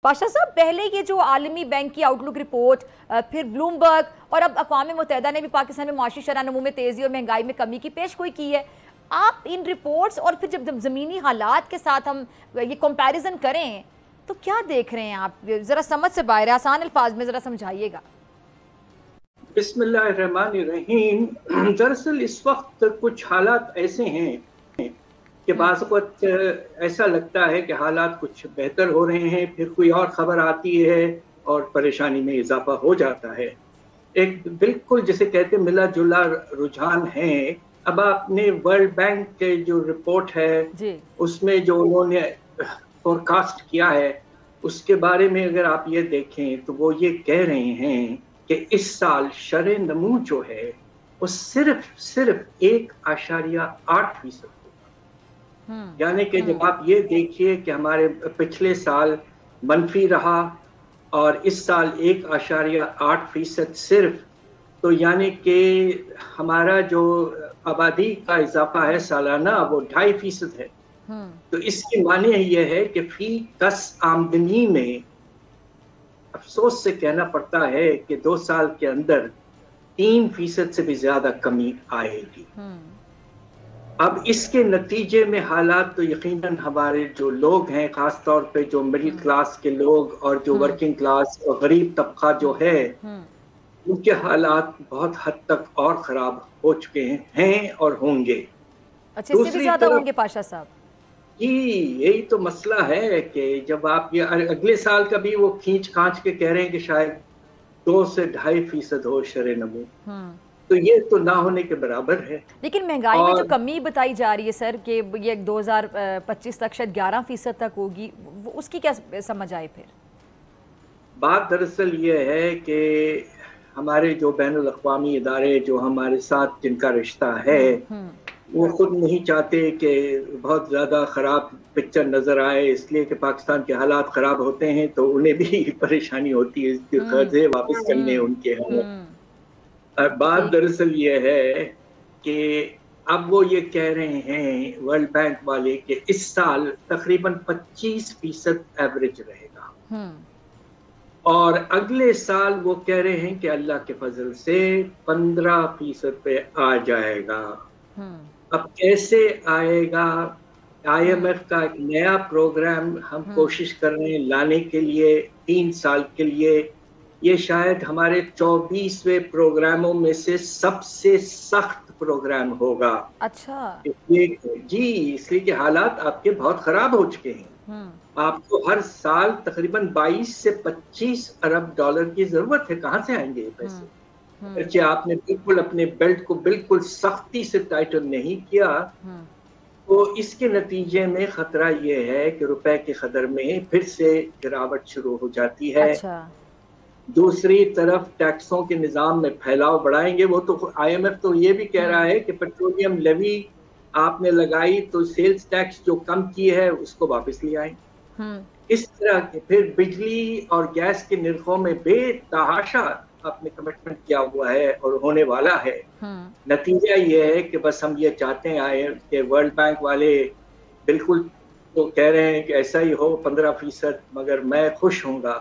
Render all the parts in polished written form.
पाशा साहब, पहले ये जो आलमी बैंक की आउटलुक रिपोर्ट, फिर ब्लूमबर्ग और अब अक़वाम मुत्तहिदा ने भी पाकिस्तान में माशी शरह नमू में तेज़ी और महंगाई में कमी की पेश गोई की है। आप इन रिपोर्ट्स और फिर जब ज़मीनी हालात के साथ हम ये कंपैरिजन करें तो क्या देख रहे हैं आप? ज़रा समझ से बाहर, आसान अल्फाज में ज़रा समझाइएगा। बिस्मिल्लाहिर्रहमानिर्रहीम। दरअसल इस वक्त कुछ हालात ऐसे हैं कि बाज़ वक्त ऐसा लगता है कि हालात कुछ बेहतर हो रहे हैं, फिर कोई और ख़बर आती है और परेशानी में इजाफा हो जाता है। एक बिल्कुल जिसे कहते मिला जुला रुझान है। अब आपने वर्ल्ड बैंक के जो रिपोर्ट है उसमें जो उन्होंने फोरकास्ट किया है उसके बारे में अगर आप ये देखें तो वो ये कह रहे हैं कि इस साल शरह नमू जो है वो सिर्फ 1.8% होगा। यानी कि जब आप ये देखिए कि हमारे पिछले साल मनफी रहा और इस साल 1.8% सिर्फ, तो यानी कि हमारा जो आबादी का इजाफा है सालाना वो 2.5% है। तो इसके माने ये है कि फी कस आमदनी में अफसोस से कहना पड़ता है कि 2 साल के अंदर 3% से भी ज्यादा कमी आएगी। अब इसके नतीजे में हालात तो यकीनन हमारे जो लोग हैं, खास तौर पे जो मिडिल क्लास के लोग और जो वर्किंग क्लास और गरीब तबका जो है, उनके हालात बहुत हद तक और खराब हो चुके हैं और होंगे। अच्छा, इससे भी ज्यादा होंगे पाशा साहब? जी, यही तो मसला है कि जब आप ये अगले साल का भी वो खींच खांच के कह रहे हैं कि शायद 2 से 2.5% हो शरह नमू, तो ये तो ना होने के बराबर है। लेकिन महंगाई में जो कमी बताई जा रही है सर कि ये 2025 तक शायद 11% तक होगी, उसकी क्या समझ आए? फिर बात दरअसल ये है कि हमारे जो बैनुल अक़वामी इदारे जो हमारे साथ जिनका रिश्ता है वो खुद नहीं चाहते कि बहुत ज़्यादा ख़राब पिक्चर नज़र आए, इसलिए कि पाकिस्तान के हालात ख़राब होते हैं तो उन्हें भी परेशानी होती है कर्जे वापस करने उनके हैं। बात दरअसल ये है कि अब वो ये कह रहे हैं वर्ल्ड बैंक वाले कि इस साल तकरीबन 25% एवरेज रहेगा और अगले साल वो कह रहे हैं कि अल्लाह के फजल से 15% पे आ जाएगा। अब कैसे आएगा? IMF का एक नया प्रोग्राम हम कोशिश कर रहे हैं लाने के लिए 3 साल के लिए। ये शायद हमारे 24वें प्रोग्रामों में से सबसे सख्त प्रोग्राम होगा। अच्छा, इसलिए कि हालात आपके बहुत खराब हो चुके हैं। आपको हर साल तकरीबन 22 से 25 अरब डॉलर की जरूरत है। कहाँ से आएंगे ये पैसे? अच्छा, आपने बिल्कुल अपने बेल्ट को बिल्कुल सख्ती से टाइटन नहीं किया तो इसके नतीजे में खतरा ये है कि रुपए की कदर में फिर से गिरावट शुरू हो जाती है। अच्छा। दूसरी तरफ टैक्सों के निजाम में फैलाव बढ़ाएंगे। वो तो IMF तो ये भी कह रहा है कि पेट्रोलियम लेवी आपने लगाई तो सेल्स टैक्स जो कम की है उसको वापस ले आए। इस तरह के फिर बिजली और गैस के निर्खों में बेतहाशा आपने कमिटमेंट किया हुआ है और होने वाला है। नतीजा ये है कि बस हम ये चाहते हैं कि वर्ल्ड बैंक वाले बिल्कुल तो कह रहे हैं कि ऐसा ही हो 15%, मगर मैं खुश होऊंगा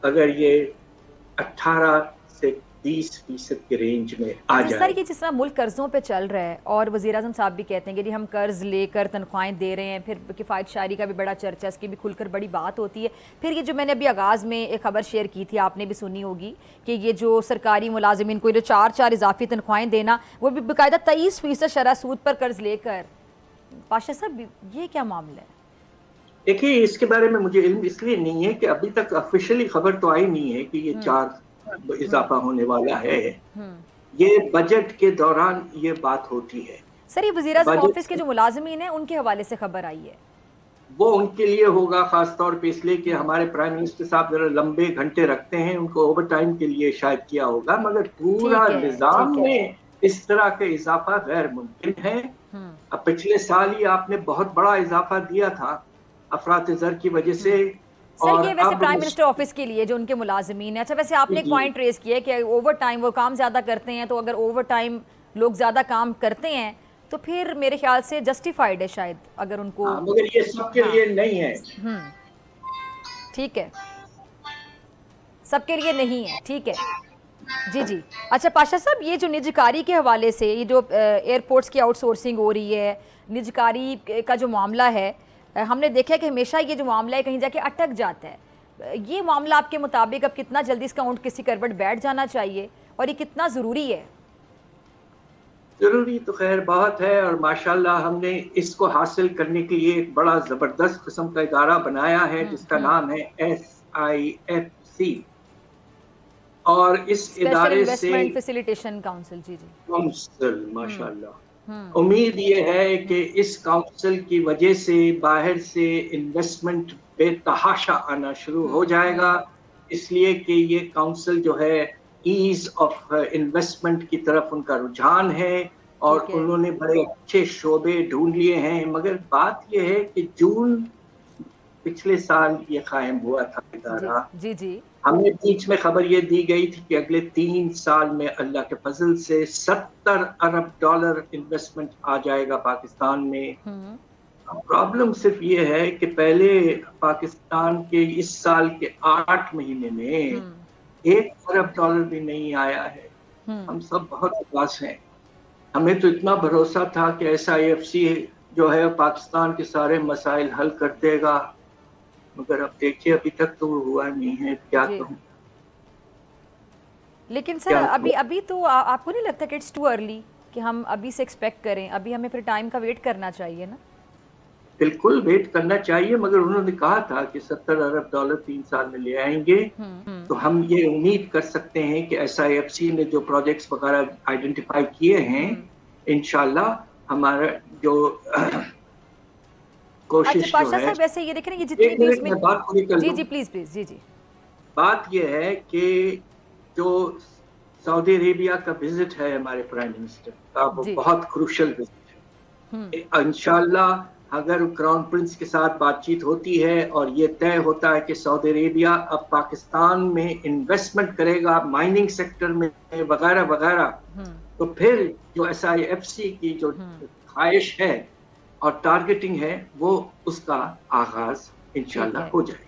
अगर ये 18 से 20% के रेंज में आ जाए। सर, ये जिस तरह मुल्क कर्जों पे चल रहा है और वज़ीर-ए-आज़म साहब भी कहते हैं कि हम कर्ज लेकर तनख्वाहें दे रहे हैं, फिर किफ़ायत शारी का भी बड़ा चर्चा, इसकी भी खुलकर बड़ी बात होती है। फिर ये जो मैंने अभी आगाज़ में एक खबर शेयर की थी, आपने भी सुनी होगी कि ये जो सरकारी मुलाजिमीन को जो 4 इजाफी तनख्वाहें देना, वो भी बाकायदा 23% शरह सूद पर कर्ज लेकर। पाशा साहब, ये क्या मामला है? देखिए, इसके बारे में मुझे इल्म इसलिए नहीं है कि अभी तक ऑफिशियली खबर तो आई नहीं है कि ये 4 इजाफा होने वाला है। ये बजट के दौरान ये बात होती है। सर, ये वज़ीर-ए-आज़म ऑफिस के जो मुलाजिमीन हैं उनके हवाले से खबर आई है, वो उनके लिए होगा खास तौर पे इसलिए कि हमारे प्राइम मिनिस्टर साहब जरा लंबे घंटे रखते हैं, उनको ओवर टाइम के लिए शायद किया होगा, मगर पूरा निजाम में इस तरह का इजाफा गैर मुमकिन है। अब पिछले साल ही आपने बहुत बड़ा इजाफा दिया था अफरात-ए-ज़र की वजह से। सर, ये वैसे प्राइम मिनिस्टर ऑफिस के लिए जो उनके मुलाजिमीन है। अच्छा, वैसे आपने एक पॉइंट रेज किया है कि ओवर टाइम वो काम ज्यादा करते हैं, तो अगर ओवर टाइम लोग ज्यादा काम करते हैं तो फिर मेरे ख्याल से जस्टिफाइड है शायद, अगर उनको मगर ये सबके लिए नहीं है। ठीक है। سب کے لیے نہیں ہے. ٹھیک ہے جی جی. اچھا پاشا صاحب، یہ جو نجکاری کے حوالے سے یہ جو ایئرپورٹس کی آؤٹ سورسنگ ہو رہی ہے، نجکاری کا جو معاملہ ہے، ہم نے دیکھا کہ ہمیشہ یہ جو معاملہ ہے کہیں جا کے اٹک جاتا ہے. یہ معاملہ آپ کے مطابق اب کتنا جلدی اس کا اونٹ کسی کروٹ بیٹھ جانا چاہیے اور یہ کتنا ضروری ہے؟ ضروری تو خیر بہت ہے، اور ماشاءاللہ ہم نے اس کو حاصل کرنے کے لیے ایک بڑا زبردست قسم کا ادارہ بنایا ہے جس کا نام ہے SIFC، اور اس ادارے سے فیسیلیٹیشن کاؤنسل. جی جی کاؤنسل ماشاءاللہ امید یہ ہے کہ اس کاؤنسل کی وجہ سے باہر سے انویسٹمنٹ بے تحاشا آنا شروع ہو جائے گا، اس لیے کہ یہ کاؤنسل جو ہے ایز آف انویسٹمنٹ کی طرف ان کا رجحان ہے، اور انہوں نے بڑے اچھے شعبے ڈھونڈ لیے ہیں. مگر بات یہ ہے کہ جون پچھلے سال یہ قائم ہوا تھا ادارہ. جی جی ہمیں بیچ میں خبر یہ دی گئی تھی کہ اگلے 3 سال میں اللہ کے فضل سے $70 ارب انویسٹمنٹ آ جائے گا پاکستان میں. پرابلم صرف یہ ہے کہ پہلے پاکستان کے اس سال کے 8 مہینے میں $1 ارب بھی نہیں آیا ہے. ہم سب بہت اداس ہیں. ہمیں تو اتنا بھروسہ تھا کہ SIFC جو ہے پاکستان کے سارے مسائل حل کر دے گا، مگر اب دیکھیے ابھی تک تو ہوا نہیں ہے. کیا کہوں. لیکن سر ابھی تو آپ کو نہیں لگتا کہ اٹس ٹو ارلی کہ ہم ابھی سے ایکسپیکٹ کریں؟ ابھی ہمیں پھر ٹائم کا ویٹ کرنا چاہیے نا. بالکل ویٹ کرنا چاہیے، مگر انہوں نے کہا تھا کہ $70 ارب 3 سال میں لے آئیں گے. تو ہم یہ امید کر سکتے ہیں کہ SIFC نے جو پروجیکٹس وغیرہ آئیڈینٹیفائی کیے ہیں انشاءاللہ ہمارا جو کوشش جو ہے. ویسے یہ دیکھیں یہ جتنی بھی اس میں جی جی پلیز پلیز جی جی بات یہ ہے کہ جو سعودی عربیہ کا وزٹ ہے ہمارے پرائم منسٹر کا، وہ بہت کروشل وزٹ ہے. انشاءاللہ اگر کراؤن پرنس کے ساتھ بات چیت ہوتی ہے اور یہ طے ہوتا ہے کہ سعودی عربیہ اب پاکستان میں انویسٹمنٹ کرے گا مائننگ سیکٹر میں وغیرہ وغیرہ، تو پھر جو SIFC کی جو خواہش ہے اور ٹارگیٹنگ ہے وہ اس کا آغاز انشاءاللہ ہو جائے.